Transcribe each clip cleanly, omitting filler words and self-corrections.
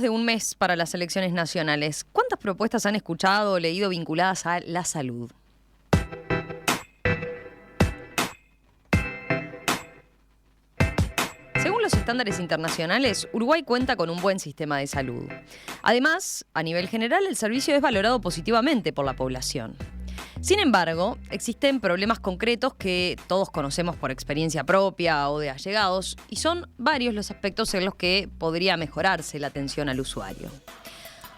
de un mes para las elecciones nacionales. ¿Cuántas propuestas han escuchado o leído vinculadas a la salud? Según los estándares internacionales, Uruguay cuenta con un buen sistema de salud. Además, a nivel general, el servicio es valorado positivamente por la población. Sin embargo, existen problemas concretos que todos conocemos por experiencia propia o de allegados, y son varios los aspectos en los que podría mejorarse la atención al usuario.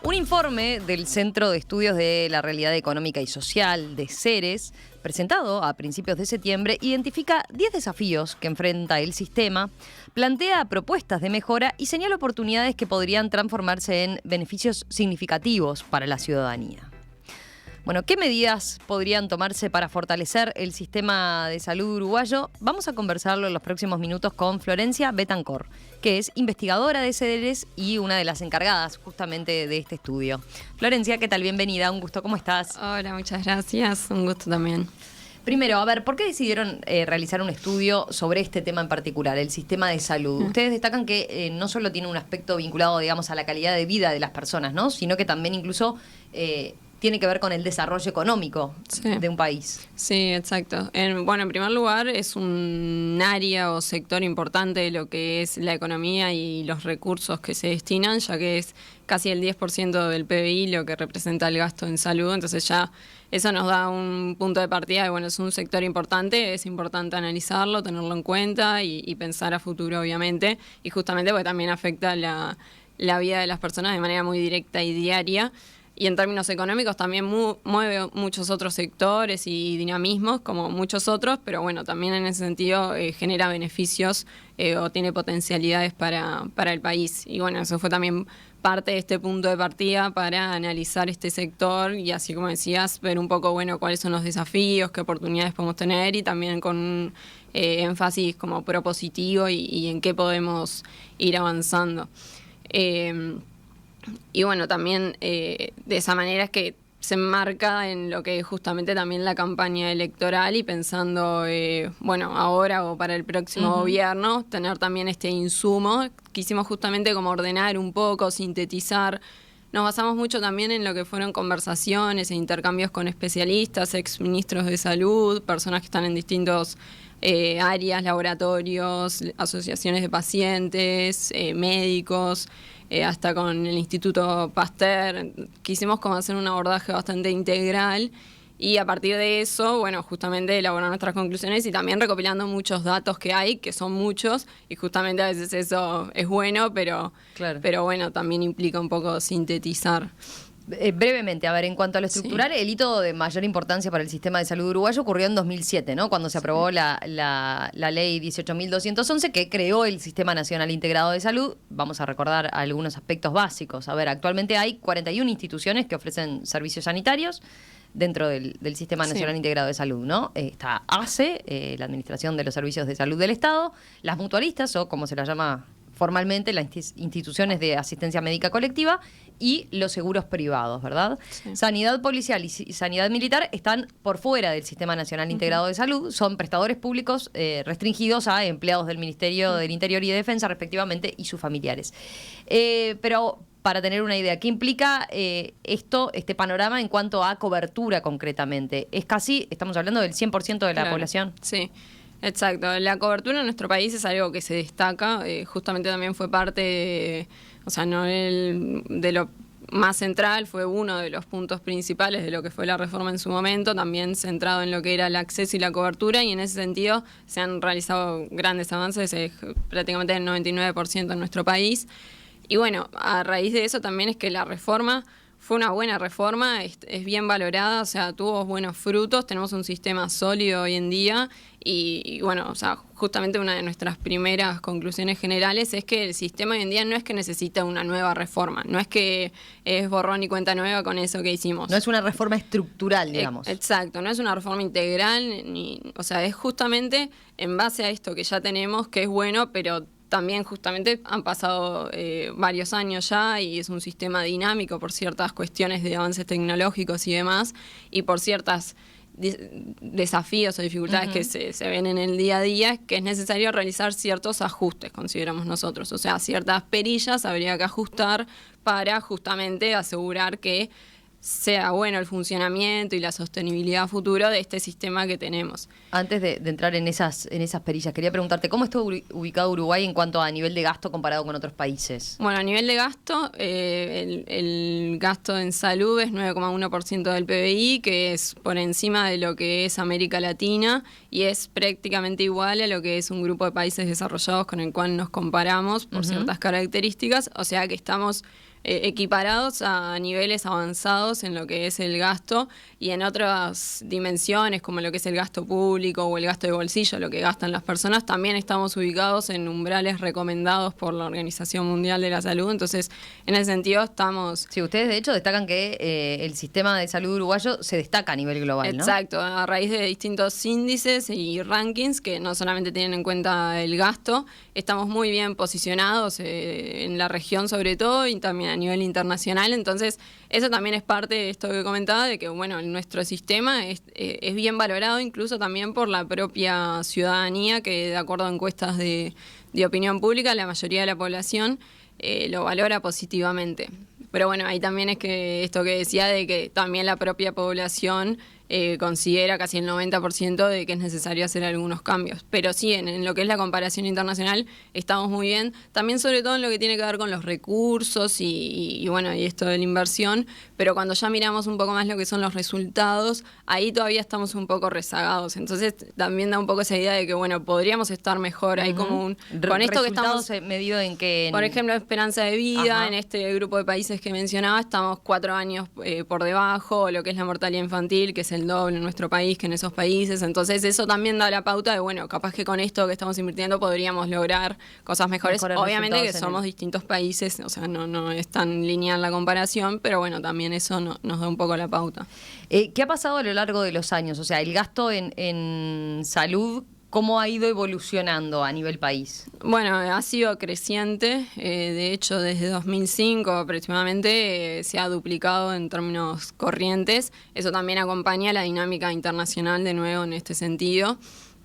Un informe del Centro de Estudios de la Realidad Económica y Social, de CERES, presentado a principios de septiembre, identifica 10 desafíos que enfrenta el sistema, plantea propuestas de mejora y señala oportunidades que podrían transformarse en beneficios significativos para la ciudadanía. Bueno, ¿qué medidas podrían tomarse para fortalecer el sistema de salud uruguayo? Vamos a conversarlo en los próximos minutos con Florencia Betancor, que es investigadora de CERES y una de las encargadas justamente de este estudio. Florencia, ¿qué tal? Bienvenida, un gusto, ¿cómo estás? Hola, muchas gracias, un gusto también. Primero, a ver, ¿por qué decidieron realizar un estudio sobre este tema en particular, el sistema de salud? Ustedes destacan que no solo tiene un aspecto vinculado, digamos, a la calidad de vida de las personas, ¿no? Sino que también incluso tiene que ver con el desarrollo económico de un país. Sí, exacto. En primer lugar, es un área o sector importante de lo que es la economía y los recursos que se destinan, ya que es casi el 10% del PBI lo que representa el gasto en salud. Entonces ya eso nos da un punto de partida de, es un sector importante, es importante analizarlo, tenerlo en cuenta y pensar a futuro, obviamente. Y justamente porque también afecta la vida de las personas de manera muy directa y diaria. Y en términos económicos también mueve muchos otros sectores y dinamismos, como muchos otros, pero también en ese sentido genera beneficios o tiene potencialidades para el país. Y eso fue también parte de este punto de partida para analizar este sector y, así como decías, ver un poco cuáles son los desafíos, qué oportunidades podemos tener, y también con un énfasis como propositivo y en qué podemos ir avanzando. Y también de esa manera es que se enmarca en lo que es justamente también la campaña electoral, y pensando, ahora o para el próximo gobierno, tener también este insumo. Quisimos justamente como ordenar un poco, sintetizar. Nos basamos mucho también en lo que fueron conversaciones e intercambios con especialistas, exministros de salud, personas que están en distintos áreas, laboratorios, asociaciones de pacientes, médicos, hasta con el Instituto Pasteur. Quisimos como hacer un abordaje bastante integral y a partir de eso, justamente elaborar nuestras conclusiones y también recopilando muchos datos que hay, que son muchos, y justamente a veces eso es bueno, pero también implica un poco sintetizar. Brevemente, a ver, en cuanto a lo estructural, el hito de mayor importancia para el sistema de salud uruguayo ocurrió en 2007, ¿no? Cuando se aprobó la ley 18.211, que creó el Sistema Nacional Integrado de Salud. Vamos a recordar algunos aspectos básicos. A ver, actualmente hay 41 instituciones que ofrecen servicios sanitarios dentro del Sistema Nacional Integrado de Salud, ¿no? Está ACE, la Administración de los Servicios de Salud del Estado, las mutualistas, o como se las llama formalmente, las instituciones de asistencia médica colectiva, y los seguros privados, ¿verdad? Sí. Sanidad policial y sanidad militar están por fuera del Sistema Nacional Integrado de Salud, son prestadores públicos restringidos a empleados del Ministerio del Interior y de Defensa, respectivamente, y sus familiares. Pero para tener una idea, ¿qué implica este panorama en cuanto a cobertura concretamente? Es casi, estamos hablando del 100% de la población. Sí. Exacto, la cobertura en nuestro país es algo que se destaca, justamente también fue parte de lo más central, fue uno de los puntos principales de lo que fue la reforma en su momento, también centrado en lo que era el acceso y la cobertura, y en ese sentido se han realizado grandes avances, prácticamente el 99% en nuestro país. Y a raíz de eso también es que la reforma fue una buena reforma, es bien valorada, tuvo buenos frutos, tenemos un sistema sólido hoy en día y justamente una de nuestras primeras conclusiones generales es que el sistema hoy en día no es que necesita una nueva reforma, no es que es borrón y cuenta nueva con eso que hicimos. No es una reforma estructural, digamos. Exacto, no es una reforma integral, es justamente en base a esto que ya tenemos, que es bueno, pero también justamente han pasado varios años ya y es un sistema dinámico por ciertas cuestiones de avances tecnológicos y demás, y por ciertas desafíos o dificultades que se ven en el día a día, es que es necesario realizar ciertos ajustes, consideramos nosotros. O sea, ciertas perillas habría que ajustar para justamente asegurar que sea bueno el funcionamiento y la sostenibilidad futura de este sistema que tenemos. Antes de entrar en esas perillas, quería preguntarte, ¿cómo está ubicado Uruguay en cuanto a nivel de gasto comparado con otros países? Bueno, a nivel de gasto, el gasto en salud es 9,1% del PBI, que es por encima de lo que es América Latina y es prácticamente igual a lo que es un grupo de países desarrollados con el cual nos comparamos por ciertas características, o sea que estamos equiparados a niveles avanzados en lo que es el gasto y en otras dimensiones como lo que es el gasto público o el gasto de bolsillo, lo que gastan las personas, también estamos ubicados en umbrales recomendados por la Organización Mundial de la Salud, entonces en ese sentido estamos... Sí, ustedes de hecho destacan que el sistema de salud uruguayo se destaca a nivel global, ¿no? Exacto, a raíz de distintos índices y rankings que no solamente tienen en cuenta el gasto, estamos muy bien posicionados en la región sobre todo y también a nivel internacional, entonces eso también es parte de esto que comentaba, de que bueno, nuestro sistema es bien valorado incluso también por la propia ciudadanía, que de acuerdo a encuestas de opinión pública, la mayoría de la población lo valora positivamente. Pero bueno, ahí también es que esto que decía de que también la propia población considera casi el 90% de que es necesario hacer algunos cambios. Pero sí, en lo que es la comparación internacional estamos muy bien, también sobre todo en lo que tiene que ver con los recursos y bueno, y esto de la inversión, pero cuando ya miramos un poco más lo que son los resultados, ahí todavía estamos un poco rezagados. Entonces también da un poco esa idea de que bueno, podríamos estar mejor. Hay como un... Con esto que estamos medido en que... Por ejemplo, esperanza de vida, en este grupo de países que mencionaba, estamos 4 años por debajo, lo que es la mortalidad infantil, que es el doble en nuestro país que en esos países, entonces eso también da la pauta de, bueno, capaz que con esto que estamos invirtiendo podríamos lograr cosas mejores. Obviamente que somos distintos países, o sea, no es tan lineal la comparación, pero bueno, también eso nos da un poco la pauta. ¿Qué ha pasado a lo largo de los años? O sea, el gasto en salud, ¿cómo ha ido evolucionando a nivel país? Bueno, ha sido creciente. De hecho, desde 2005 aproximadamente se ha duplicado en términos corrientes. Eso también acompaña la dinámica internacional de nuevo en este sentido.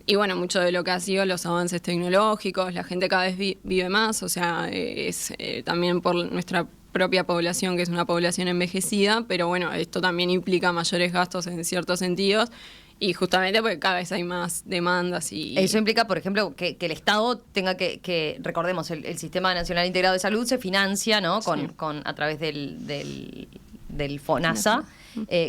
Y bueno, mucho de lo que ha sido los avances tecnológicos, la gente cada vez vive más, o sea, es también por nuestra propia población, que es una población envejecida, pero bueno, esto también implica mayores gastos en ciertos sentidos. Y justamente porque cada vez hay más demandas y... Eso implica, por ejemplo, que el Estado tenga que recordemos, el Sistema Nacional Integrado de Salud se financia, ¿no? A través del FONASA,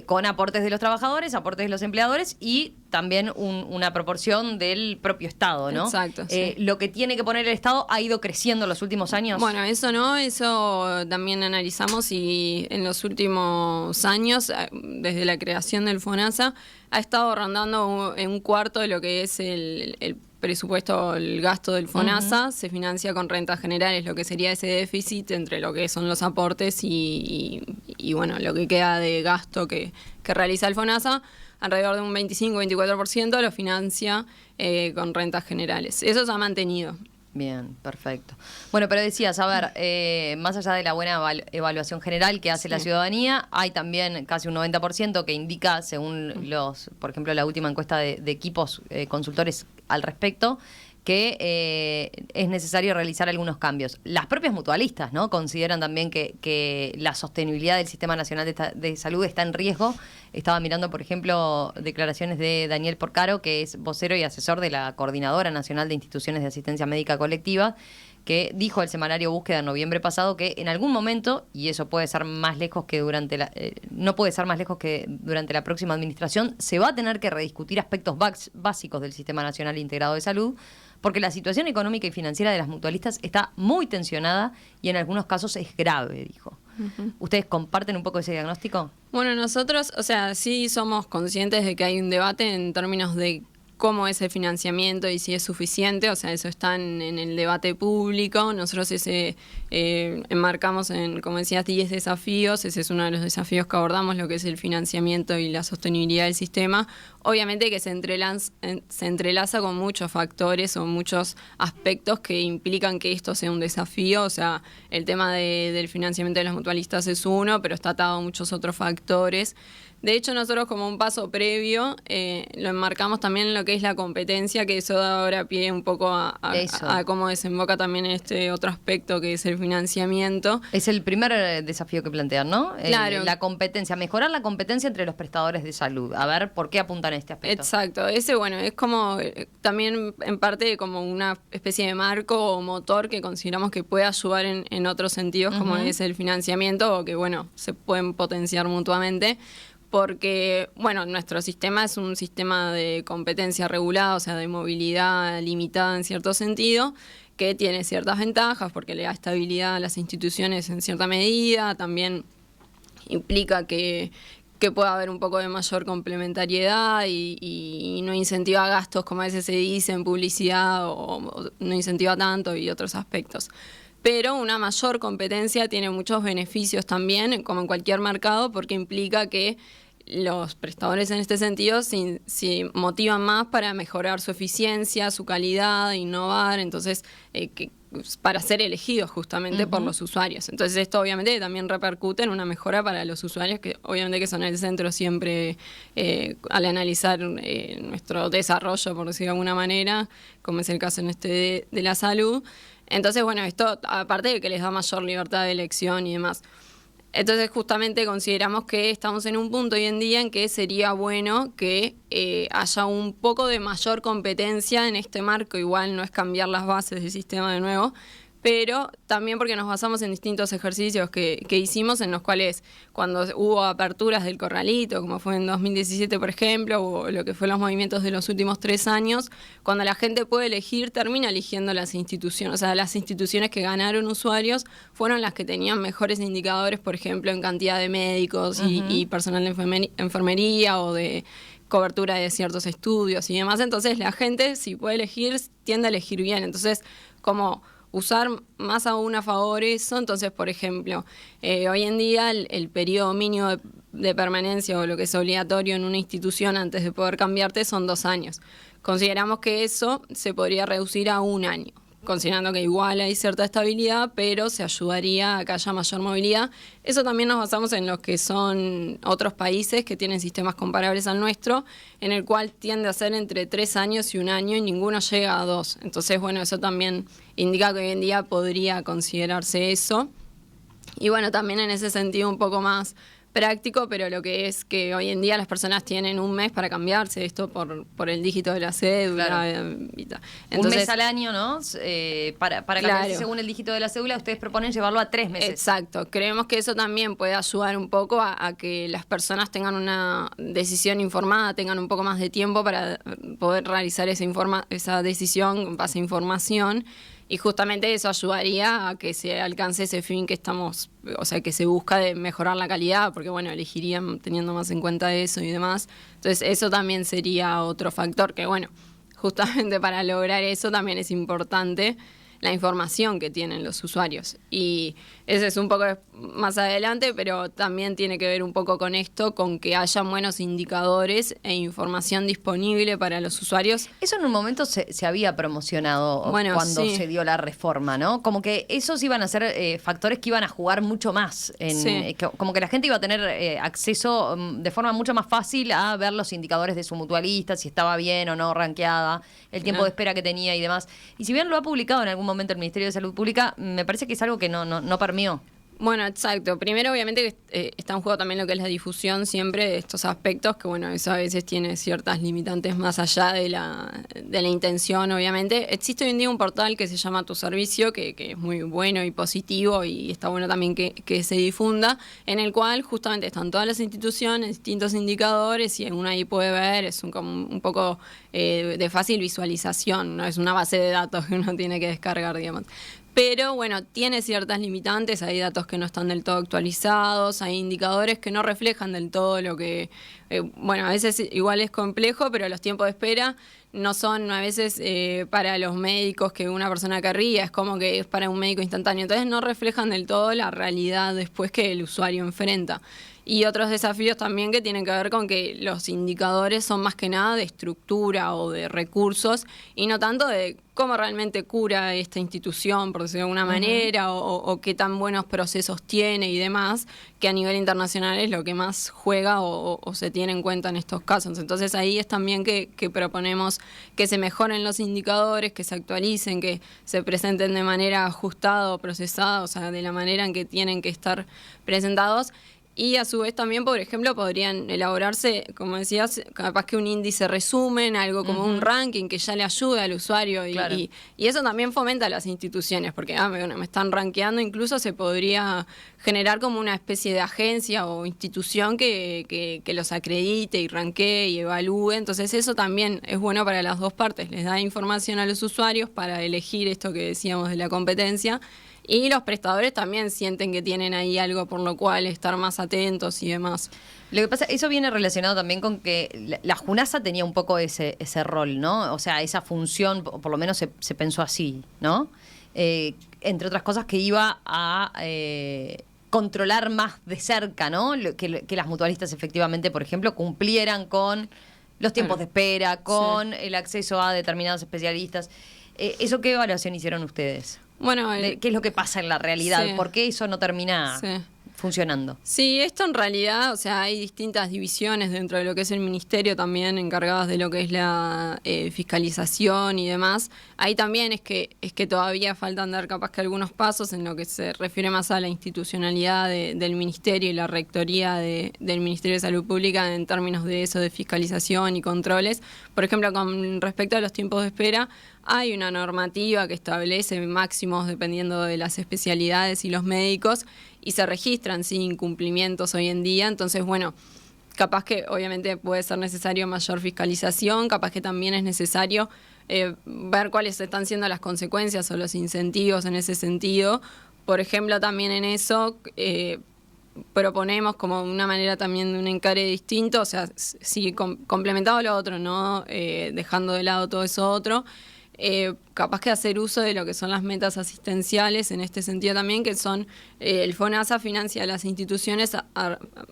con aportes de los trabajadores, aportes de los empleadores y también una proporción del propio Estado, ¿no? Exacto. Sí. Lo que tiene que poner el Estado ha ido creciendo en los últimos años. Bueno, eso también analizamos y en los últimos años, desde la creación del FONASA, ha estado rondando en un cuarto de lo que es el presupuesto, el gasto del FONASA, se financia con rentas generales, lo que sería ese déficit entre lo que son los aportes y bueno, lo que queda de gasto que realiza el FONASA, alrededor de un 25-24% lo financia con rentas generales. Eso se ha mantenido. Bien, perfecto. Bueno, pero decías, a ver, más allá de la buena evaluación general que hace la ciudadanía, hay también casi un 90% que indica, según por ejemplo, la última encuesta de equipos consultores al respecto, que es necesario realizar algunos cambios. Las propias mutualistas, ¿no?, consideran también que la sostenibilidad del Sistema Nacional de Salud está en riesgo. Estaba mirando, por ejemplo, declaraciones de Daniel Porcaro, que es vocero y asesor de la Coordinadora Nacional de Instituciones de Asistencia Médica Colectiva, que dijo al semanario Búsqueda en noviembre pasado que en algún momento, y eso puede ser más lejos que no puede ser más lejos que durante la próxima administración, se va a tener que rediscutir aspectos básicos del Sistema Nacional Integrado de Salud, porque la situación económica y financiera de las mutualistas está muy tensionada y en algunos casos es grave, dijo. ¿Ustedes comparten un poco ese diagnóstico? Bueno, nosotros, o sea, sí somos conscientes de que hay un debate en términos de cómo es el financiamiento y si es suficiente, o sea, eso está en el debate público. Nosotros enmarcamos en, como decías, 10 desafíos. Ese es uno de los desafíos que abordamos, lo que es el financiamiento y la sostenibilidad del sistema. Obviamente que se entrelaza con muchos factores o muchos aspectos que implican que esto sea un desafío. O sea, el tema del financiamiento de las mutualistas es uno, pero está atado a muchos otros factores. De hecho, nosotros como un paso previo lo enmarcamos también en lo que es la competencia, que eso da ahora pie un poco a cómo desemboca también este otro aspecto que es el financiamiento. Es el primer desafío que plantean, ¿no? Claro. La competencia, mejorar la competencia entre los prestadores de salud. A ver, ¿por qué apuntan a este aspecto? Exacto, ese bueno, es como también en parte como una especie de marco o motor que consideramos que puede ayudar en otros sentidos, como es el financiamiento, o que bueno, se pueden potenciar mutuamente. Porque, bueno, nuestro sistema es un sistema de competencia regulada, o sea, de movilidad limitada en cierto sentido, que tiene ciertas ventajas porque le da estabilidad a las instituciones en cierta medida, también implica que pueda haber un poco de mayor complementariedad y no incentiva gastos, como a veces se dice, en publicidad, o no incentiva tanto y otros aspectos. Pero una mayor competencia tiene muchos beneficios también, como en cualquier mercado, porque implica que los prestadores en este sentido se motivan más para mejorar su eficiencia, su calidad, innovar, entonces para ser elegidos justamente por los usuarios. Entonces esto obviamente también repercute en una mejora para los usuarios, que obviamente que son el centro siempre al analizar nuestro desarrollo, por decirlo de alguna manera, como es el caso en de la salud. Entonces, bueno, esto aparte de que les da mayor libertad de elección y demás. Entonces, justamente consideramos que estamos en un punto hoy en día en que sería bueno que haya un poco de mayor competencia en este marco. Igual no es cambiar las bases del sistema de nuevo, pero también porque nos basamos en distintos ejercicios que hicimos, en los cuales cuando hubo aperturas del corralito, como fue en 2017, por ejemplo, o lo que fue los movimientos de los últimos 3 años, cuando la gente puede elegir, termina eligiendo las instituciones. O sea, las instituciones que ganaron usuarios fueron las que tenían mejores indicadores, por ejemplo, en cantidad de médicos y personal de enfermería o de cobertura de ciertos estudios y demás. Entonces, la gente, si puede elegir, tiende a elegir bien. Entonces, como usar más aún a favor eso. Entonces, por ejemplo, hoy en día el periodo mínimo de permanencia o lo que es obligatorio en una institución antes de poder cambiarte son 2 años. Consideramos que eso se podría reducir a 1 año, considerando que igual hay cierta estabilidad, pero se ayudaría a que haya mayor movilidad. Eso también nos basamos en los que son otros países que tienen sistemas comparables al nuestro, en el cual tiende a ser entre 3 años y 1 año y ninguno llega a 2. Entonces, bueno, eso también indica que hoy en día podría considerarse eso. Y bueno, también en ese sentido un poco más práctico, pero lo que es que hoy en día las personas tienen 1 mes para cambiarse, esto por el dígito de la cédula. Claro. Entonces, 1 mes al año, ¿no? Para cambiarse claro, según el dígito de la cédula, ustedes proponen llevarlo a 3 meses. Exacto. Creemos que eso también puede ayudar un poco a que las personas tengan una decisión informada, tengan un poco más de tiempo para poder realizar esa decisión en base a información. Y justamente eso ayudaría a que se alcance ese fin que que se busca de mejorar la calidad, porque bueno, elegirían teniendo más en cuenta eso y demás. Entonces eso también sería otro factor que bueno, justamente para lograr eso también es importante la información que tienen los usuarios. Y ese es un poco más adelante, pero también tiene que ver un poco con esto, con que haya buenos indicadores e información disponible para los usuarios. Eso en un momento se había promocionado cuando se dio la reforma, ¿no? Como que esos iban a ser factores que iban a jugar mucho más. Como que la gente iba a tener acceso de forma mucho más fácil a ver los indicadores de su mutualista, si estaba bien o no rankeada, el tiempo de espera que tenía y demás. Y si bien lo ha publicado en algún momento el Ministerio de Salud Pública, me parece que es algo que no permeó. Bueno, exacto. Primero, obviamente, está en juego también lo que es la difusión siempre de estos aspectos, que bueno, eso a veces tiene ciertas limitantes más allá de la intención, obviamente. Existe hoy en día un portal que se llama Tu Servicio, que es muy bueno y positivo, y está bueno también que se difunda, en el cual justamente están todas las instituciones, distintos indicadores, y uno ahí puede ver, es como un poco de fácil visualización, no es una base de datos que uno tiene que descargar, digamos. Pero bueno, tiene ciertas limitantes, hay datos que no están del todo actualizados, hay indicadores que no reflejan del todo lo que, bueno, a veces igual es complejo, pero los tiempos de espera no son a veces para los médicos que una persona querría, es como que es para un médico instantáneo, entonces no reflejan del todo la realidad después que el usuario enfrenta. Y otros desafíos también que tienen que ver con que los indicadores son más que nada de estructura o de recursos y no tanto de cómo realmente cura esta institución, por decirlo de alguna manera, o qué tan buenos procesos tiene y demás, que a nivel internacional es lo que más juega o se tiene en cuenta en estos casos. Entonces ahí es también que proponemos que se mejoren los indicadores, que se actualicen, que se presenten de manera ajustada o procesada, o sea, de la manera en que tienen que estar presentados. Y a su vez también, por ejemplo, podrían elaborarse, como decías, capaz que un índice resumen, algo como un ranking que ya le ayude al usuario. Claro. Y eso también fomenta a las instituciones, porque me están rankeando, incluso se podría generar como una especie de agencia o institución que los acredite y rankee y evalúe. Entonces eso también es bueno para las dos partes, les da información a los usuarios para elegir esto que decíamos de la competencia. Y los prestadores también sienten que tienen ahí algo por lo cual estar más atentos y demás. Lo que pasa, eso viene relacionado también con que la Junasa tenía un poco ese rol, ¿no? O sea, esa función, por lo menos se pensó así, ¿no? Entre otras cosas que iba a controlar más de cerca, ¿no? Que las mutualistas efectivamente, por ejemplo, cumplieran con los tiempos de espera, con el acceso a determinados especialistas. ¿Eso qué evaluación hicieron ustedes? Bueno, ¿qué es lo que pasa en la realidad? Sí. ¿Por qué eso no termina funcionando? Sí, esto en realidad, o sea, hay distintas divisiones dentro de lo que es el ministerio también encargadas de lo que es la fiscalización y demás. Ahí también es que todavía faltan dar capaz que algunos pasos en lo que se refiere más a la institucionalidad del ministerio y la rectoría del Ministerio de Salud Pública en términos de eso, de fiscalización y controles. Por ejemplo, con respecto a los tiempos de espera, hay una normativa que establece máximos dependiendo de las especialidades y los médicos y se registran sin incumplimientos hoy en día. Entonces, bueno, capaz que obviamente puede ser necesario mayor fiscalización, capaz que también es necesario ver cuáles están siendo las consecuencias o los incentivos en ese sentido. Por ejemplo, también en eso proponemos como una manera también de un encare distinto, o sea, sí, complementado lo otro, no dejando de lado todo eso otro. Capaz que hacer uso de lo que son las metas asistenciales en este sentido también, que son el FONASA financia a las instituciones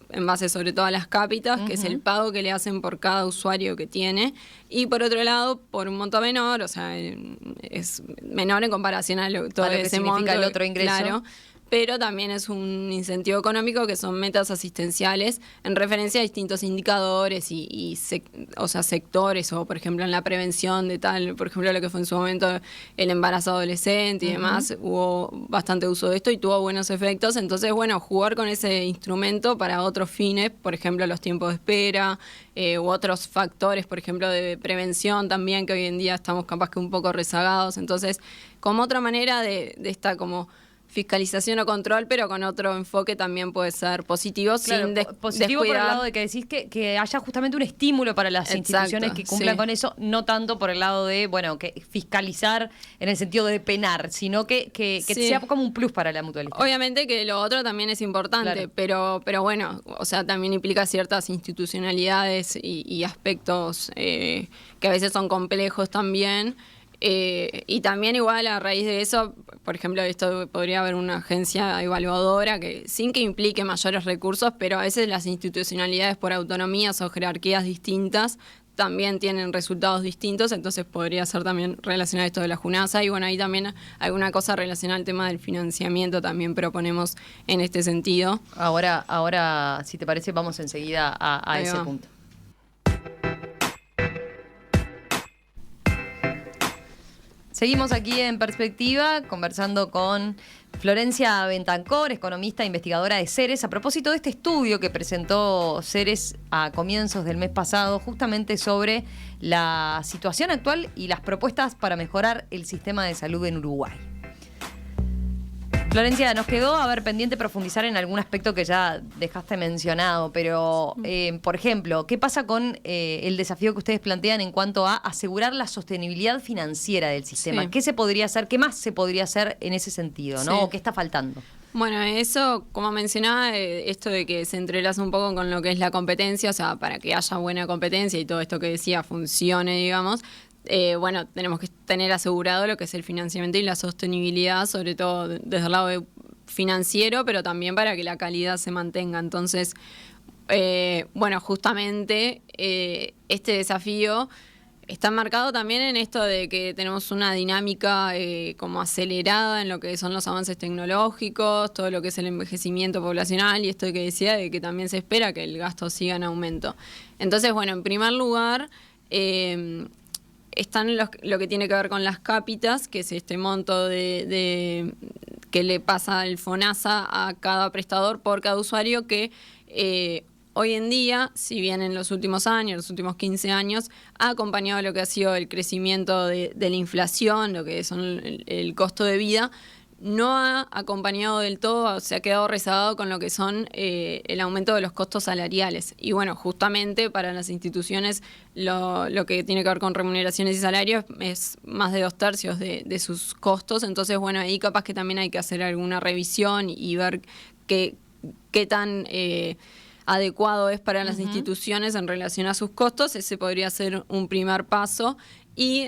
en base sobre todo a las cápitas, que es el pago que le hacen por cada usuario que tiene, y por otro lado, por un monto menor, o sea, es menor en comparación a todo a lo que ese significa monto, el otro ingreso. Claro, pero también es un incentivo económico que son metas asistenciales en referencia a distintos indicadores o sea, sectores, o por ejemplo en la prevención de tal, por ejemplo lo que fue en su momento el embarazo adolescente y demás, hubo bastante uso de esto y tuvo buenos efectos. Entonces, bueno, jugar con ese instrumento para otros fines, por ejemplo los tiempos de espera, u otros factores, por ejemplo de prevención también, que hoy en día estamos capaz que un poco rezagados. Entonces, como otra manera de esta como fiscalización o control, pero con otro enfoque también puede ser positivo, claro, sin positivo descuidar. por el lado de que decís que haya justamente un estímulo para las instituciones que cumplan con eso, no tanto por el lado de, bueno, que fiscalizar en el sentido de penar, sino que sea como un plus para la mutualista. Obviamente que lo otro también es importante, pero bueno, o sea, también implica ciertas institucionalidades y aspectos que a veces son complejos también. Y también igual a raíz de eso, por ejemplo, esto podría haber una agencia evaluadora que sin que implique mayores recursos, pero a veces las institucionalidades por autonomías o jerarquías distintas también tienen resultados distintos, entonces podría ser también relacionado a esto de la Junasa. Y bueno, ahí también alguna cosa relacionada al tema del financiamiento también proponemos en este sentido. Ahora, si te parece, vamos enseguida a ese punto. Seguimos aquí en Perspectiva, conversando con Florencia Bentancor, economista e investigadora de Ceres, a propósito de este estudio que presentó Ceres a comienzos del mes pasado, justamente sobre la situación actual y las propuestas para mejorar el sistema de salud en Uruguay. Florencia, nos quedó pendiente profundizar en algún aspecto que ya dejaste mencionado, pero, por ejemplo, ¿qué pasa con el desafío que ustedes plantean en cuanto a asegurar la sostenibilidad financiera del sistema? Sí. ¿Qué se podría hacer? ¿Qué más se podría hacer en ese sentido, ¿no? ¿O qué está faltando? Bueno, eso, como mencionaba, esto de que se entrelaza un poco con lo que es la competencia, o sea, para que haya buena competencia y todo esto que decía funcione, digamos. Bueno, tenemos que tener asegurado lo que es el financiamiento y la sostenibilidad, sobre todo desde el lado financiero, pero también para que la calidad se mantenga. Entonces, bueno, justamente este desafío está marcado también en esto de que tenemos una dinámica como acelerada en lo que son los avances tecnológicos, todo lo que es el envejecimiento poblacional y esto que decía de que también se espera que el gasto siga en aumento. Entonces, bueno, en primer lugar, están lo que tiene que ver con las cápitas, que es este monto de que le pasa el FONASA a cada prestador por cada usuario que hoy en día, si bien en los últimos años, los últimos 15 años, ha acompañado lo que ha sido el crecimiento de la inflación, lo que son el costo de vida, no ha acompañado del todo, se ha quedado rezagado con lo que son el aumento de los costos salariales. Y bueno, justamente para las instituciones lo que tiene que ver con remuneraciones y salarios es más de 2/3 de sus costos. Entonces, bueno, ahí capaz que también hay que hacer alguna revisión y ver qué tan adecuado es para las instituciones en relación a sus costos. Ese podría ser un primer paso. Y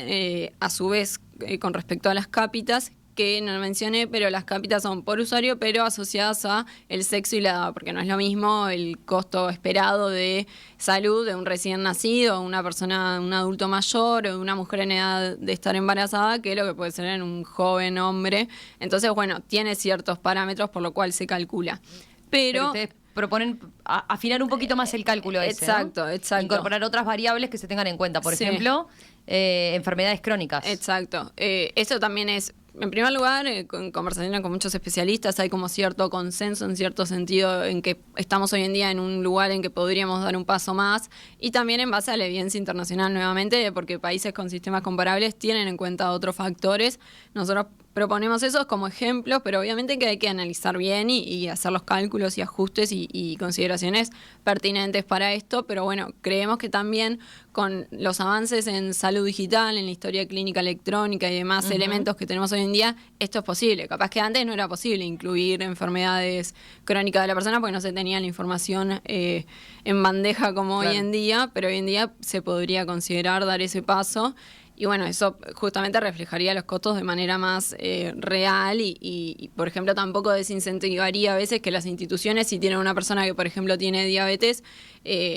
a su vez, con respecto a las cápitas, que no lo mencioné, pero las cápitas son por usuario, pero asociadas a el sexo y la edad, porque no es lo mismo el costo esperado de salud de un recién nacido, una persona, un adulto mayor o de una mujer en edad de estar embarazada, que lo que puede ser en un joven hombre. Entonces, bueno, tiene ciertos parámetros por lo cual se calcula. Pero ustedes proponen afinar un poquito más el cálculo ese, exacto, ¿no? Exacto. Incorporar otras variables que se tengan en cuenta. Por ejemplo, enfermedades crónicas. Exacto. Eso también es, en primer lugar, en conversaciones con muchos especialistas hay como cierto consenso en cierto sentido en que estamos hoy en día en un lugar en que podríamos dar un paso más, y también en base a la evidencia internacional nuevamente, porque países con sistemas comparables tienen en cuenta otros factores. Nosotros proponemos esos como ejemplos, pero obviamente que hay que analizar bien y hacer los cálculos y ajustes y consideraciones pertinentes para esto, pero bueno, creemos que también con los avances en salud digital, en la historia clínica electrónica y demás elementos que tenemos hoy en día, esto es posible. Capaz que antes no era posible incluir enfermedades crónicas de la persona porque no se tenía la información en bandeja como hoy en día, pero hoy en día se podría considerar dar ese paso. Y bueno, eso justamente reflejaría los costos de manera más real y, por ejemplo, tampoco desincentivaría a veces que las instituciones, si tienen una persona que, por ejemplo, tiene diabetes,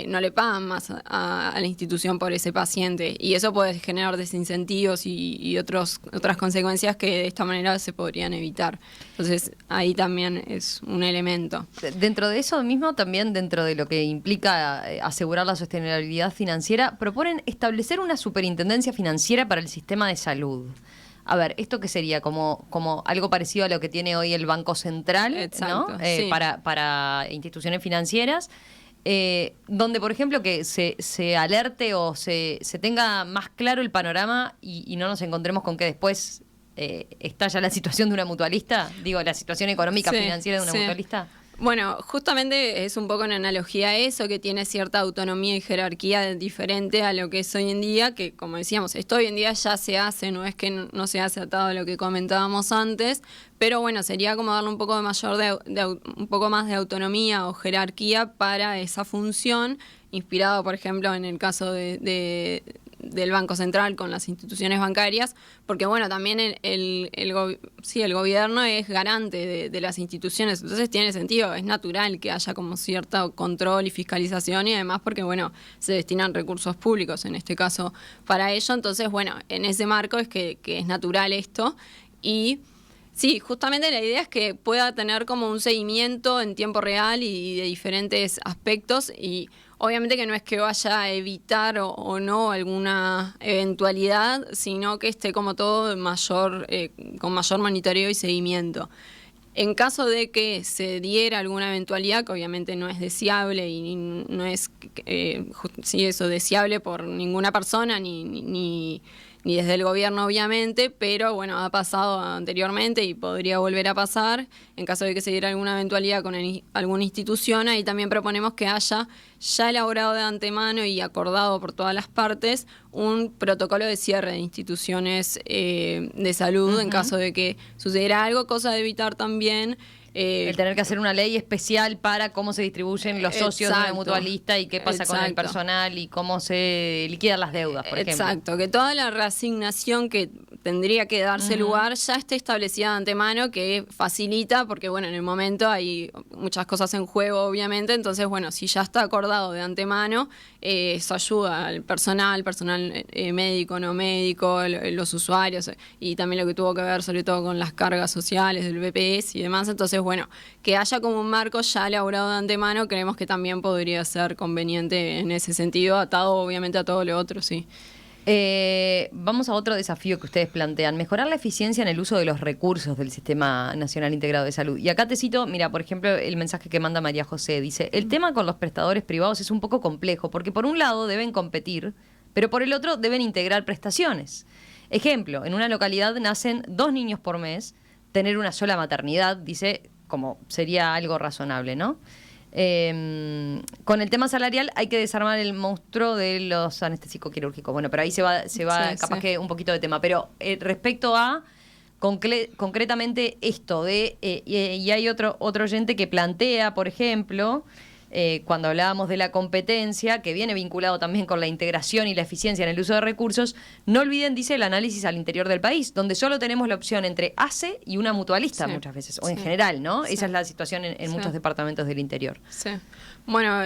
no le pagan más a la institución por ese paciente. Y eso puede generar desincentivos y otras consecuencias que de esta manera se podrían evitar. Entonces, ahí también es un elemento. Dentro de eso mismo, también dentro de lo que implica asegurar la sostenibilidad financiera, proponen establecer una superintendencia financiera para el sistema de salud. A ver, ¿esto qué sería? Como algo parecido a lo que tiene hoy el Banco Central, exacto, ¿no? Sí. Para instituciones financieras, donde, por ejemplo, que se alerte o se tenga más claro el panorama y no nos encontremos con que después estalla la situación de una mutualista, digo, la situación económica financiera de una mutualista. Bueno, justamente es un poco en analogía a eso, que tiene cierta autonomía y jerarquía diferente a lo que es hoy en día, que como decíamos, esto hoy en día ya se hace, no es que no se hace atado a lo que comentábamos antes, pero bueno, sería como darle un poco un poco más de autonomía o jerarquía para esa función, inspirado, por ejemplo, en el caso del Banco Central con las instituciones bancarias, porque bueno, también el gobierno es garante de las instituciones, entonces tiene sentido, es natural que haya como cierto control y fiscalización, y además porque bueno, se destinan recursos públicos en este caso para ello. Entonces bueno, en ese marco es que es natural esto. Y sí, justamente la idea es que pueda tener como un seguimiento en tiempo real y de diferentes aspectos, y obviamente que no es que vaya a evitar o no alguna eventualidad, sino que esté como todo con mayor monitoreo y seguimiento. En caso de que se diera alguna eventualidad, que obviamente no es deseable y no es deseable por ninguna persona ni desde el gobierno, obviamente, pero bueno, ha pasado anteriormente y podría volver a pasar. En caso de que se diera alguna eventualidad con alguna institución, ahí también proponemos que haya ya elaborado de antemano y acordado por todas las partes un protocolo de cierre de instituciones de salud en caso de que sucediera algo, cosa de evitar también el tener que hacer una ley especial para cómo se distribuyen los socios de una mutualista y qué pasa con el personal y cómo se liquidan las deudas, por ejemplo. Exacto, que toda la reasignación que tendría que darse lugar, ya esté establecida de antemano, que facilita, porque bueno, en el momento hay muchas cosas en juego, obviamente, entonces bueno, si ya está acordado de antemano, eso ayuda al personal médico, no médico, los usuarios, y también lo que tuvo que ver sobre todo con las cargas sociales del BPS y demás. Entonces bueno, que haya como un marco ya elaborado de antemano, creemos que también podría ser conveniente en ese sentido, atado obviamente a todo lo otro, sí. Vamos a otro desafío que ustedes plantean: mejorar la eficiencia en el uso de los recursos del Sistema Nacional Integrado de Salud. Y acá te cito, mira, por ejemplo, el mensaje que manda María José. Dice: el tema con los prestadores privados es un poco complejo, porque por un lado deben competir, pero por el otro deben integrar prestaciones. Ejemplo, en una localidad nacen 2 niños por mes, tener una sola maternidad, dice, como sería algo razonable, ¿no? Con el tema salarial hay que desarmar el monstruo de los anestésicos quirúrgicos. Bueno, pero ahí se va sí, capaz que un poquito de tema. Pero respecto a concretamente esto de y hay otro oyente que plantea, por ejemplo, cuando hablábamos de la competencia, que viene vinculado también con la integración y la eficiencia en el uso de recursos, no olviden, dice, el análisis al interior del país, donde solo tenemos la opción entre ACE y una mutualista muchas veces, o en general, ¿no? Esa es la situación en muchos departamentos del interior. Sí. Bueno,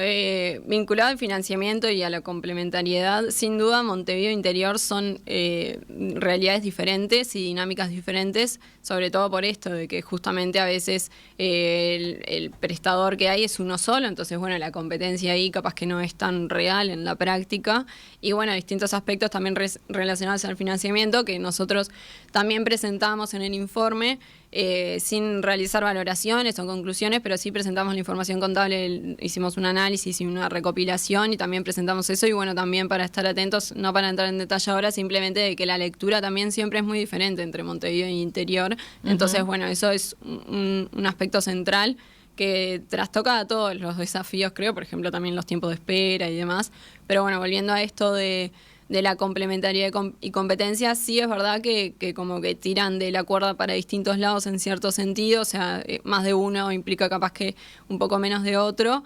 vinculado al financiamiento y a la complementariedad, sin duda Montevideo Interior son realidades diferentes y dinámicas diferentes, sobre todo por esto de que justamente a veces el prestador que hay es uno solo, entonces bueno, la competencia ahí capaz que no es tan real en la práctica, y bueno, distintos aspectos también relacionados al financiamiento que nosotros también presentamos en el informe, sin realizar valoraciones o conclusiones, pero sí presentamos la información contable, hicimos un análisis y una recopilación y también presentamos eso, y bueno, también para estar atentos, no para entrar en detalle ahora, simplemente de que la lectura también siempre es muy diferente entre Montevideo e Interior. Entonces bueno, eso es un aspecto central que trastoca a todos los desafíos, creo, por ejemplo también los tiempos de espera y demás. Pero bueno, volviendo a esto de la complementariedad y competencia, sí es verdad que como que tiran de la cuerda para distintos lados en cierto sentido, o sea, más de uno implica capaz que un poco menos de otro.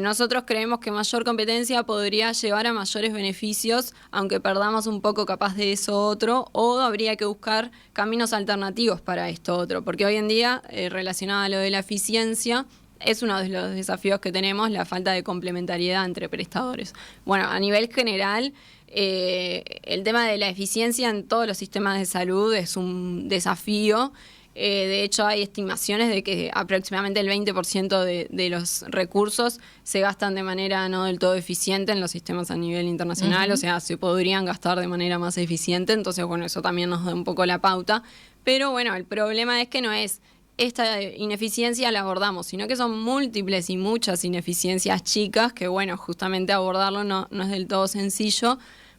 Nosotros creemos que mayor competencia podría llevar a mayores beneficios, aunque perdamos un poco capaz de eso otro, o habría que buscar caminos alternativos para esto otro, porque hoy en día, relacionado a lo de la eficiencia, es uno de los desafíos que tenemos, la falta de complementariedad entre prestadores. Bueno, a nivel general, el tema de la eficiencia en todos los sistemas de salud es un desafío. De hecho, hay estimaciones de que aproximadamente el 20% de los recursos se gastan de manera no del todo eficiente en los sistemas a nivel internacional, o sea, se podrían gastar de manera más eficiente, entonces, bueno, eso también nos da un poco la pauta. Pero, bueno, el problema es que no es esta ineficiencia la abordamos, sino que son múltiples y muchas ineficiencias chicas que, bueno, justamente abordarlo no es del todo sencillo.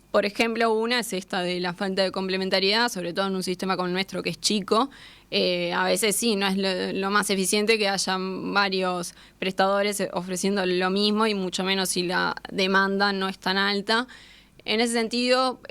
Por ejemplo, una es esta de la falta de complementariedad, sobre todo en un sistema como el nuestro que es chico. A veces sí, no es lo más eficiente que haya varios prestadores ofreciendo lo mismo, y mucho menos si la demanda no es tan alta. En ese sentido,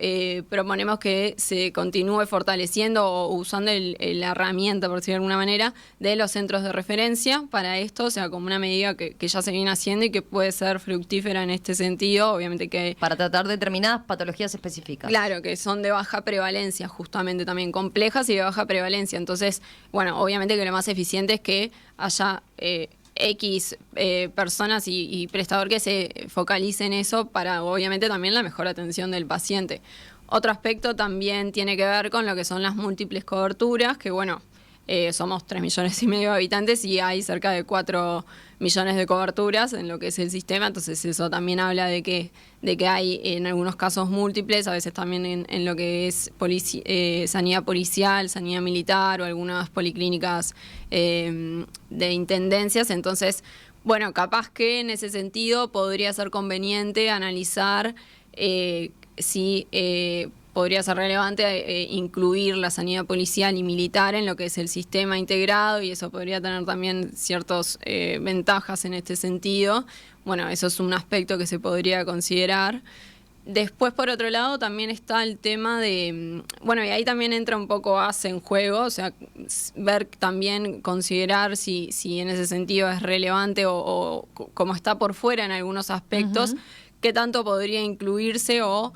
proponemos que se continúe fortaleciendo o usando la herramienta, por decirlo de alguna manera, de los centros de referencia para esto, o sea, como una medida que ya se viene haciendo y que puede ser fructífera en este sentido, obviamente que... Para tratar determinadas patologías específicas. Claro, que son de baja prevalencia, justamente también complejas y de baja prevalencia. Entonces, bueno, obviamente que lo más eficiente es que haya... X personas y prestador que se focalice en eso para, obviamente, también la mejor atención del paciente. Otro aspecto también tiene que ver con lo que son las múltiples coberturas, que, bueno, somos 3,5 millones de habitantes y hay cerca de 4 millones de coberturas en lo que es el sistema, entonces eso también habla de que hay en algunos casos múltiples, a veces también en lo que es sanidad policial, sanidad militar o algunas policlínicas de intendencias. Entonces, bueno, capaz que en ese sentido podría ser conveniente analizar si podría ser relevante incluir la sanidad policial y militar en lo que es el sistema integrado, y eso podría tener también ciertas ventajas en este sentido. Bueno, eso es un aspecto que se podría considerar. Después, por otro lado, también está el tema de... Bueno, y ahí también entra un poco ACE en juego, o sea, ver también, considerar si en ese sentido es relevante o como está por fuera en algunos aspectos, qué tanto podría incluirse o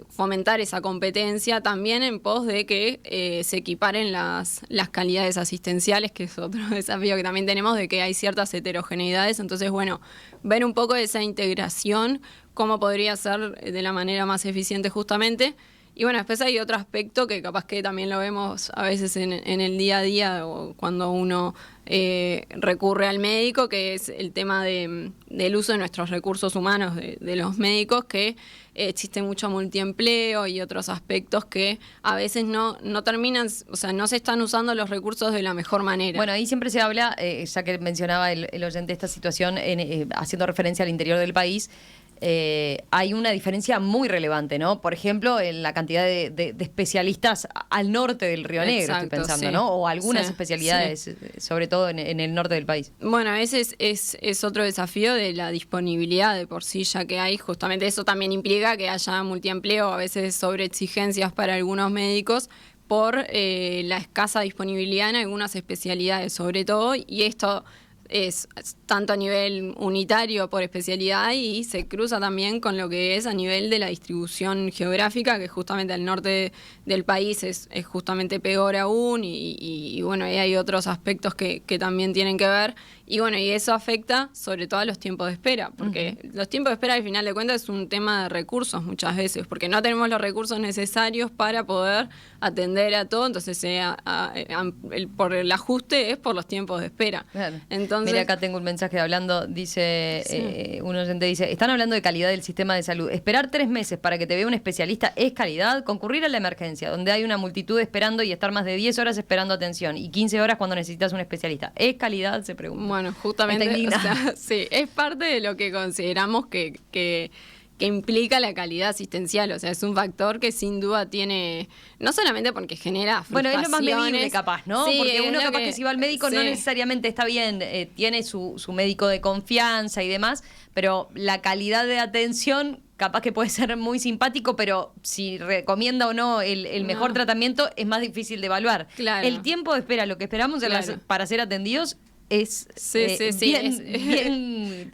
fomentar esa competencia también en pos de que se equiparen las calidades asistenciales, que es otro desafío que también tenemos, de que hay ciertas heterogeneidades. Entonces, bueno, ver un poco esa integración, cómo podría ser de la manera más eficiente justamente. Y bueno, después hay otro aspecto que capaz que también lo vemos a veces en el día a día o cuando uno recurre al médico, que es el tema del uso de nuestros recursos humanos, de los médicos, que existe mucho multiempleo y otros aspectos que a veces no terminan, o sea, no se están usando los recursos de la mejor manera. Bueno, ahí siempre se habla, ya que mencionaba el oyente esta situación, haciendo referencia al interior del país, hay una diferencia muy relevante, ¿no? Por ejemplo, en la cantidad de especialistas al norte del Río Negro, estoy pensando, sí, ¿no? O algunas especialidades, sobre todo en el norte del país. Bueno, ese es otro desafío de la disponibilidad de por sí, ya que hay justamente eso también implica que haya multiempleo, a veces sobreexigencias para algunos médicos por la escasa disponibilidad en algunas especialidades, sobre todo, y esto es tanto a nivel unitario por especialidad y se cruza también con lo que es a nivel de la distribución geográfica, que justamente al norte del país es justamente peor aún y bueno, ahí hay otros aspectos que también tienen que ver y bueno, y eso afecta sobre todo a los tiempos de espera, porque los tiempos de espera al final de cuentas es un tema de recursos muchas veces, porque no tenemos los recursos necesarios para poder atender a todo, entonces por el ajuste es por los tiempos de espera. Claro. Entonces, mira, acá tengo un mensaje hablando, dice, sí, un oyente dice, están hablando de calidad del sistema de salud. Esperar 3 meses para que te vea un especialista es calidad. Concurrir a la emergencia, donde hay una multitud esperando y estar más de 10 horas esperando atención y 15 horas cuando necesitas un especialista. ¿Es calidad? Se pregunta. Bueno, justamente, o sea, sí, es parte de lo que consideramos que implica la calidad asistencial, o sea, es un factor que sin duda tiene, no solamente porque genera frustraciones. Bueno, es lo más medible capaz, ¿no? Sí, porque uno capaz que si va al médico no necesariamente está bien, tiene su médico de confianza y demás, pero la calidad de atención capaz que puede ser muy simpático, pero si recomienda o no el mejor tratamiento es más difícil de evaluar. Claro. El tiempo de espera, lo que esperamos para ser atendidos, es bien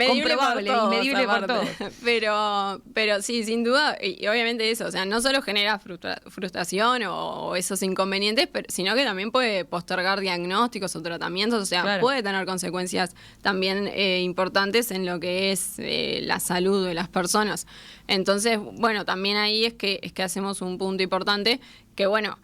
comprobable y medible por todos. Pero sí, sin duda, y obviamente eso, o sea, no solo genera frustración o esos inconvenientes, sino que también puede postergar diagnósticos o tratamientos, o sea, claro, puede tener consecuencias también importantes en lo que es la salud de las personas. Entonces, bueno, también ahí es que hacemos un punto importante, que bueno,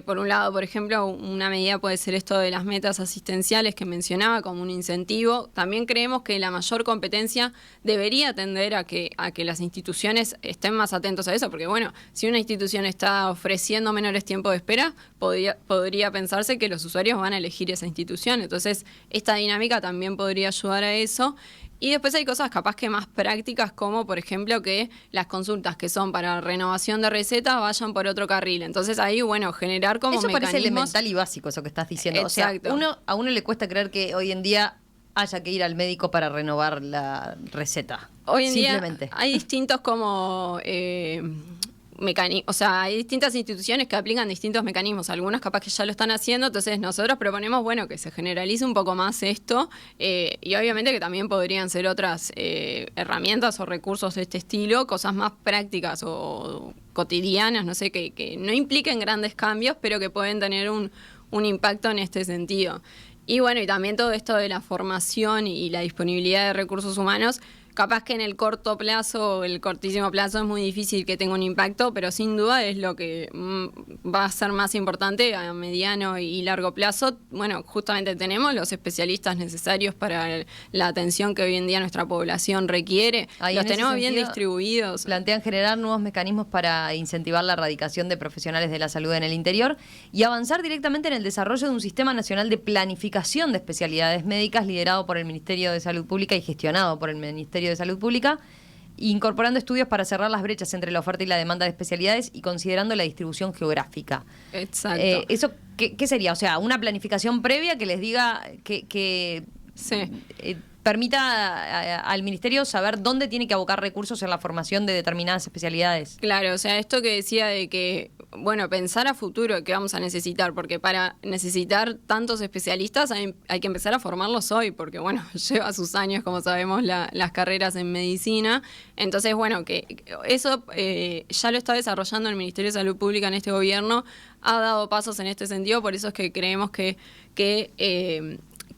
por un lado, por ejemplo, una medida puede ser esto de las metas asistenciales que mencionaba como un incentivo. También creemos que la mayor competencia debería tender a que las instituciones estén más atentos a eso, porque bueno, si una institución está ofreciendo menores tiempos de espera, podría pensarse que los usuarios van a elegir esa institución. Entonces, esta dinámica también podría ayudar a eso. Y después hay cosas capaz que más prácticas, como por ejemplo que las consultas que son para renovación de recetas vayan por otro carril. Entonces ahí, bueno, generar como eso mecanismos. Parece elemental y básico eso que estás diciendo. Exacto. O sea, a uno le cuesta creer que hoy en día haya que ir al médico para renovar la receta. Hoy en día hay distintos como o sea, hay distintas instituciones que aplican distintos mecanismos, algunas capaz que ya lo están haciendo, entonces nosotros proponemos, bueno, que se generalice un poco más esto y obviamente que también podrían ser otras herramientas o recursos de este estilo, cosas más prácticas o cotidianas, no sé, que no impliquen grandes cambios, pero que pueden tener un impacto en este sentido. Y bueno, y también todo esto de la formación y la disponibilidad de recursos humanos, capaz que en el corto plazo o el cortísimo plazo es muy difícil que tenga un impacto, pero sin duda es lo que va a ser más importante a mediano y largo plazo. Bueno, justamente tenemos los especialistas necesarios para la atención que hoy en día nuestra población requiere. Los tenemos bien distribuidos. Plantean generar nuevos mecanismos para incentivar la erradicación de profesionales de la salud en el interior y avanzar directamente en el desarrollo de un sistema nacional de planificación de especialidades médicas liderado por el Ministerio de Salud Pública y gestionado por el Ministerio de Salud Pública, incorporando estudios para cerrar las brechas entre la oferta y la demanda de especialidades y considerando la distribución geográfica. Exacto. ¿Eso qué sería? O sea, una planificación previa que les diga que sí, permita al Ministerio saber dónde tiene que abocar recursos en la formación de determinadas especialidades. Claro, o sea, esto que decía de que bueno, pensar a futuro qué vamos a necesitar, porque para necesitar tantos especialistas hay que empezar a formarlos hoy, porque bueno, lleva sus años, como sabemos, las carreras en medicina. Entonces, bueno, que eso ya lo está desarrollando el Ministerio de Salud Pública en este gobierno, ha dado pasos en este sentido, por eso es que creemos que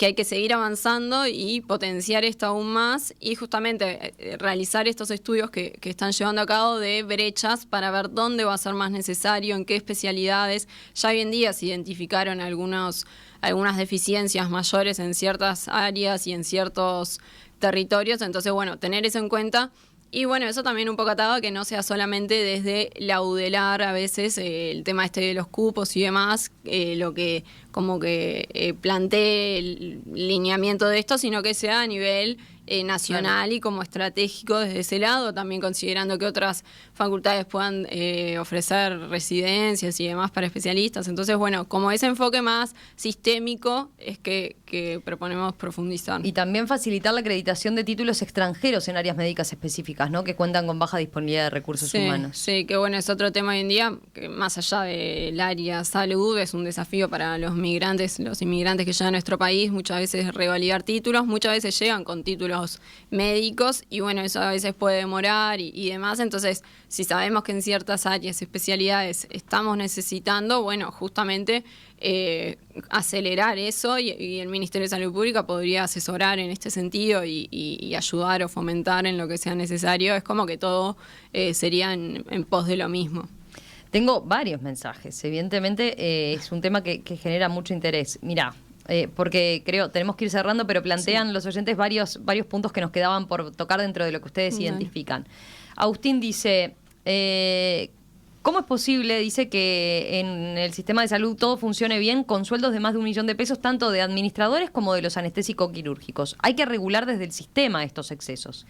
hay que seguir avanzando y potenciar esto aún más y justamente realizar estos estudios que están llevando a cabo de brechas para ver dónde va a ser más necesario, en qué especialidades. Ya hoy en día se identificaron algunas deficiencias mayores en ciertas áreas y en ciertos territorios, entonces bueno, tener eso en cuenta. Y bueno, eso también un poco atado a que no sea solamente desde laudelar a veces el tema de los cupos y demás, lo que como que plantee el lineamiento de esto, sino que sea a nivel nacional y como estratégico desde ese lado, también considerando que otras facultades puedan ofrecer residencias y demás para especialistas. Entonces, bueno, como ese enfoque más sistémico es que proponemos profundizar. Y también facilitar la acreditación de títulos extranjeros en áreas médicas específicas, ¿no? Que cuentan con baja disponibilidad de recursos humanos. Sí, que bueno, es otro tema hoy en día, que más allá del área salud, es un desafío para los inmigrantes que llegan a nuestro país, muchas veces revalidar títulos, muchas veces llegan con títulos médicos y bueno, eso a veces puede demorar y demás. Entonces, si sabemos que en ciertas áreas, especialidades estamos necesitando, bueno, justamente acelerar eso y el Ministerio de Salud Pública podría asesorar en este sentido y ayudar o fomentar en lo que sea necesario. Es como que todo sería en pos de lo mismo. Tengo varios mensajes. Evidentemente es un tema que genera mucho interés. Mirá, porque creo, tenemos que ir cerrando, pero plantean los oyentes varios puntos que nos quedaban por tocar dentro de lo que ustedes identifican. Agustín dice, ¿cómo es posible, dice, que en el sistema de salud todo funcione bien con sueldos de más de $1 millón, tanto de administradores como de los anestésicos quirúrgicos? Hay que regular desde el sistema estos excesos.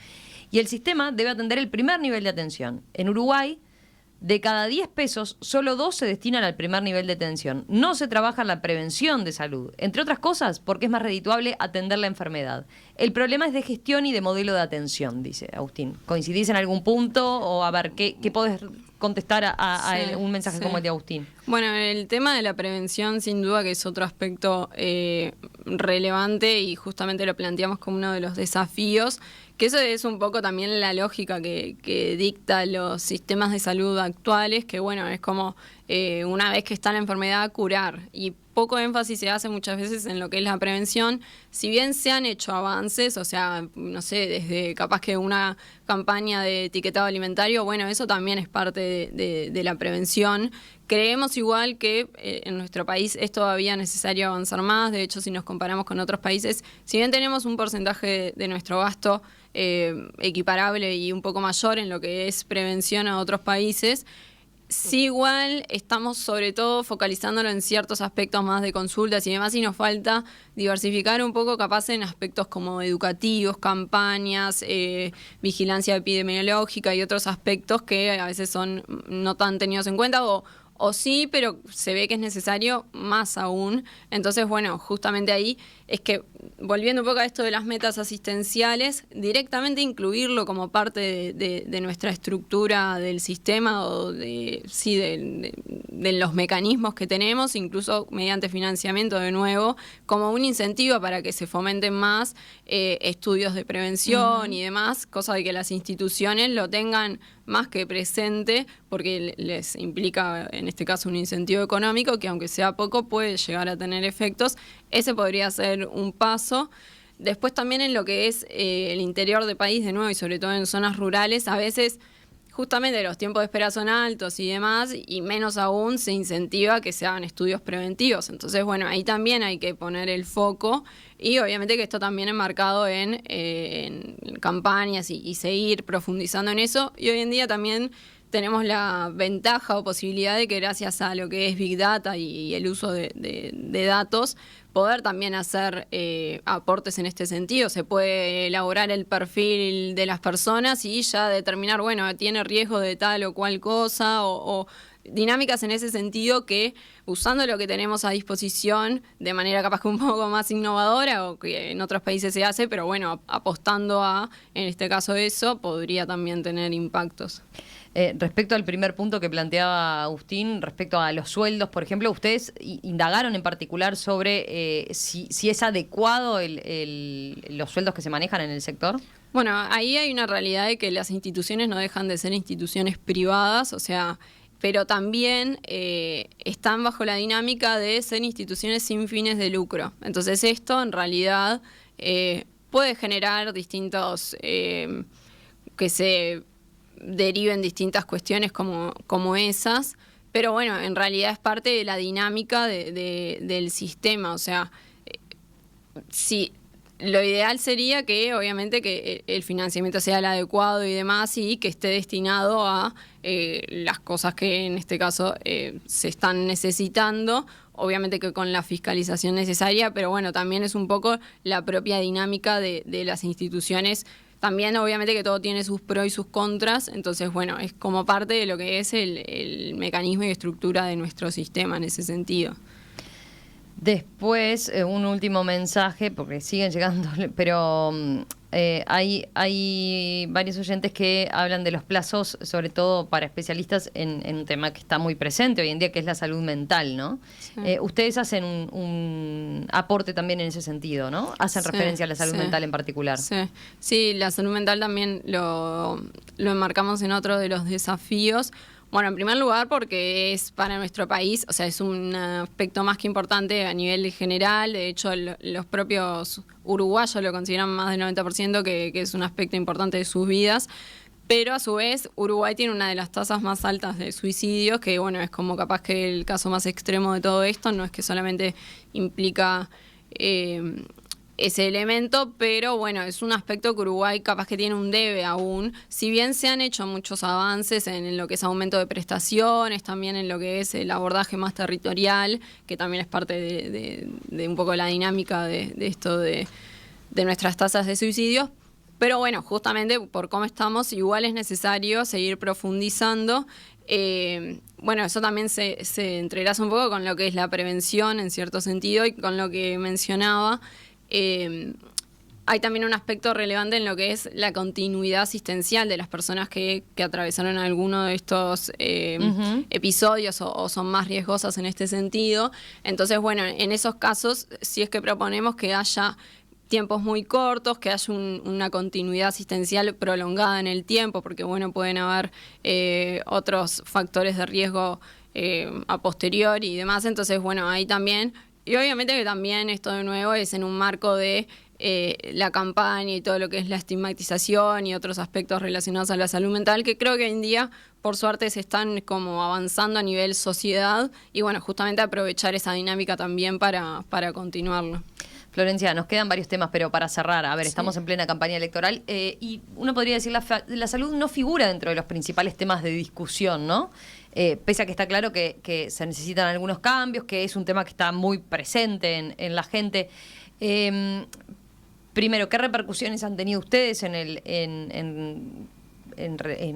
Y el sistema debe atender el primer nivel de atención. En Uruguay, de cada 10 pesos, solo 2 se destinan al primer nivel de atención. No se trabaja en la prevención de salud, entre otras cosas porque es más redituable atender la enfermedad. El problema es de gestión y de modelo de atención, dice Agustín. ¿Coincidís en algún punto? O a ver, ¿qué podés contestar a un mensaje como el de Agustín? Bueno, el tema de la prevención sin duda que es otro aspecto relevante y justamente lo planteamos como uno de los desafíos, que eso es un poco también la lógica que dicta los sistemas de salud actuales, que bueno, es como una vez que está la enfermedad, curar. Y poco énfasis se hace muchas veces en lo que es la prevención. Si bien se han hecho avances, o sea, no sé, desde capaz que una campaña de etiquetado alimentario, bueno, eso también es parte de la prevención. Creemos igual que en nuestro país es todavía necesario avanzar más. De hecho, si nos comparamos con otros países, si bien tenemos un porcentaje de nuestro gasto equiparable y un poco mayor en lo que es prevención a otros países, sí igual estamos sobre todo focalizándolo en ciertos aspectos más de consultas y demás, y nos falta diversificar un poco capaz en aspectos como educativos, campañas, vigilancia epidemiológica y otros aspectos que a veces son no tan tenidos en cuenta o sí, pero se ve que es necesario más aún. Entonces, bueno, justamente ahí es que, volviendo un poco a esto de las metas asistenciales, directamente incluirlo como parte de nuestra estructura del sistema o de los mecanismos que tenemos, incluso mediante financiamiento de nuevo, como un incentivo para que se fomenten más estudios de prevención y demás, cosa de que las instituciones lo tengan más que presente, porque les implica en este caso un incentivo económico que aunque sea poco puede llegar a tener efectos. Ese podría ser un paso. Después también en lo que es el interior del país, de nuevo, y sobre todo en zonas rurales, a veces justamente los tiempos de espera son altos y demás, y menos aún se incentiva que se hagan estudios preventivos. Entonces, bueno, ahí también hay que poner el foco y obviamente que esto también enmarcado en campañas y seguir profundizando en eso. Y hoy en día también tenemos la ventaja o posibilidad de que gracias a lo que es Big Data y el uso de datos, poder también hacer aportes en este sentido. Se puede elaborar el perfil de las personas y ya determinar, bueno, tiene riesgo de tal o cual cosa o dinámicas en ese sentido que usando lo que tenemos a disposición de manera capaz que un poco más innovadora o que en otros países se hace, pero bueno, apostando a, en este caso eso, podría también tener impactos. Respecto al primer punto que planteaba Agustín, respecto a los sueldos, por ejemplo, ¿ustedes indagaron en particular sobre si es adecuado los sueldos que se manejan en el sector? Bueno, ahí hay una realidad de que las instituciones no dejan de ser instituciones privadas, o sea, pero también están bajo la dinámica de ser instituciones sin fines de lucro. Entonces esto en realidad puede generar distintos, que se deriven distintas cuestiones como esas, pero bueno, en realidad es parte de la dinámica del sistema, o sea, si lo ideal sería que obviamente que el financiamiento sea el adecuado y demás y que esté destinado a las cosas que en este caso se están necesitando, obviamente que con la fiscalización necesaria, pero bueno, también es un poco la propia dinámica de las instituciones. También obviamente que todo tiene sus pros y sus contras, entonces bueno, es como parte de lo que es el mecanismo y estructura de nuestro sistema en ese sentido. Después, un último mensaje, porque siguen llegando, pero hay varios oyentes que hablan de los plazos, sobre todo para especialistas, en un tema que está muy presente hoy en día, que es la salud mental, ¿no? Sí. Ustedes hacen un aporte también en ese sentido, ¿no? Hacen referencia a la salud mental en particular. Sí, la salud mental también lo enmarcamos en otro de los desafíos. Bueno, en primer lugar porque es para nuestro país, o sea, es un aspecto más que importante a nivel general. De hecho, los propios uruguayos lo consideran más del 90% que es un aspecto importante de sus vidas. Pero a su vez, Uruguay tiene una de las tasas más altas de suicidios, que bueno, es como capaz que el caso más extremo de todo esto. No es que solamente implica ese elemento, pero bueno, es un aspecto que Uruguay capaz que tiene un debe aún, si bien se han hecho muchos avances en lo que es aumento de prestaciones, también en lo que es el abordaje más territorial, que también es parte de un poco la dinámica de esto de nuestras tasas de suicidios, pero bueno, justamente por cómo estamos, igual es necesario seguir profundizando. Bueno, eso también se entrelaza un poco con lo que es la prevención en cierto sentido y con lo que mencionaba. Hay también un aspecto relevante en lo que es la continuidad asistencial de las personas que atravesaron alguno de estos episodios o son más riesgosas en este sentido. Entonces, bueno, en esos casos, sí es que proponemos que haya tiempos muy cortos, que haya una continuidad asistencial prolongada en el tiempo, porque bueno, pueden haber otros factores de riesgo a posteriori y demás. Entonces, bueno, ahí también. Y obviamente que también esto de nuevo es en un marco de la campaña y todo lo que es la estigmatización y otros aspectos relacionados a la salud mental, que creo que hoy en día, por suerte, se están como avanzando a nivel sociedad y bueno, justamente aprovechar esa dinámica también para continuarlo. Florencia, nos quedan varios temas, pero para cerrar, a ver, sí. Estamos en plena campaña electoral y uno podría decir la salud no figura dentro de los principales temas de discusión, ¿no? Pese a que está claro que se necesitan algunos cambios, que es un tema que está muy presente en la gente. Primero, ¿qué repercusiones han tenido ustedes en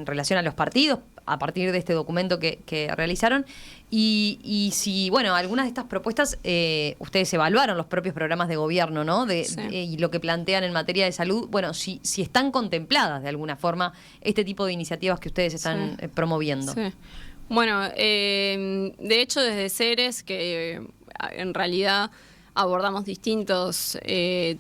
relación a los partidos a partir de este documento que realizaron? Y si, bueno, algunas de estas propuestas ustedes evaluaron los propios programas de gobierno, ¿no? Sí. Y lo que plantean en materia de salud, bueno, si están contempladas de alguna forma este tipo de iniciativas que ustedes están promoviendo. Sí. Bueno, de hecho desde Ceres, que en realidad abordamos distintos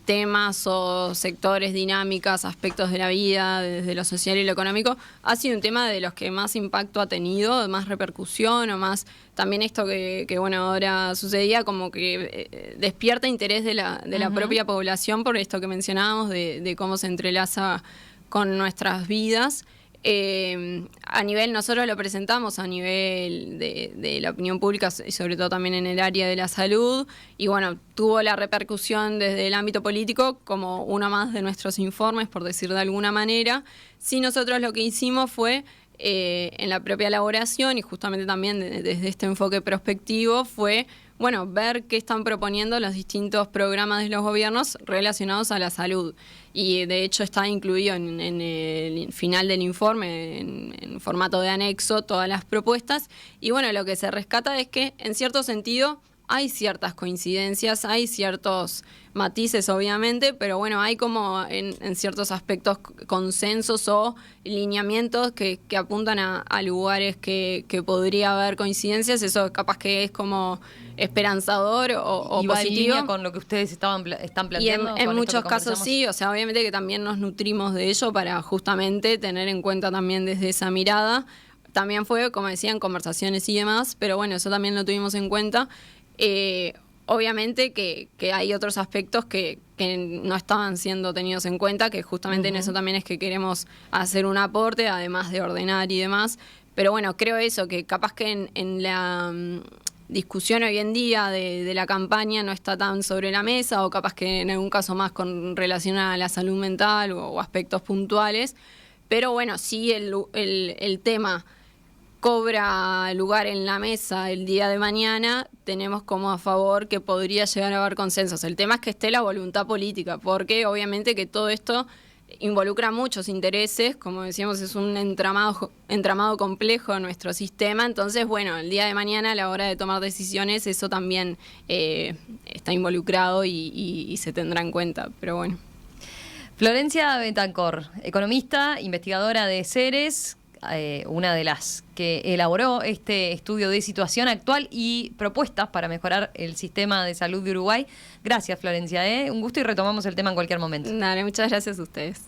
temas o sectores, dinámicas, aspectos de la vida, desde lo social y lo económico, ha sido un tema de los que más impacto ha tenido, más repercusión o más también esto que bueno, ahora sucedía, como que despierta interés de la propia población por esto que mencionábamos, de cómo se entrelaza con nuestras vidas. A nivel, nosotros lo presentamos a nivel de la opinión pública y sobre todo también en el área de la salud y bueno, tuvo la repercusión desde el ámbito político como uno más de nuestros informes, por decir de alguna manera. Sí, nosotros lo que hicimos fue en la propia elaboración y justamente también desde este enfoque prospectivo fue bueno, ver qué están proponiendo los distintos programas de los gobiernos relacionados a la salud. Y de hecho está incluido en el final del informe, en formato de anexo, todas las propuestas. Y bueno, lo que se rescata es que, en cierto sentido, hay ciertas coincidencias, hay ciertos matices obviamente, pero bueno, hay como en ciertos aspectos consensos o lineamientos que apuntan a lugares que podría haber coincidencias. Eso capaz que es como esperanzador o y va positivo. en línea con lo que ustedes están planteando. Y en muchos casos sí, o sea, obviamente que también nos nutrimos de ello para justamente tener en cuenta también desde esa mirada. También fue, como decían, conversaciones y demás, pero bueno, eso también lo tuvimos en cuenta. Obviamente que hay otros aspectos que no estaban siendo tenidos en cuenta, que justamente en eso también es que queremos hacer un aporte, además de ordenar y demás. Pero bueno, creo eso, que capaz que en la discusión hoy en día de la campaña no está tan sobre la mesa, o capaz que en algún caso más con relación a la salud mental o aspectos puntuales. Pero bueno, sí el tema cobra lugar en la mesa el día de mañana, tenemos como a favor que podría llegar a haber consensos. El tema es que esté la voluntad política, porque obviamente que todo esto involucra muchos intereses, como decíamos, es un entramado complejo en nuestro sistema. Entonces, bueno, el día de mañana a la hora de tomar decisiones eso también está involucrado y se tendrá en cuenta, pero bueno. Florencia Betancor, economista, investigadora de Ceres, una de las que elaboró este estudio de situación actual y propuestas para mejorar el sistema de salud de Uruguay. Gracias, Florencia. Un gusto y retomamos el tema en cualquier momento. Dale, muchas gracias a ustedes.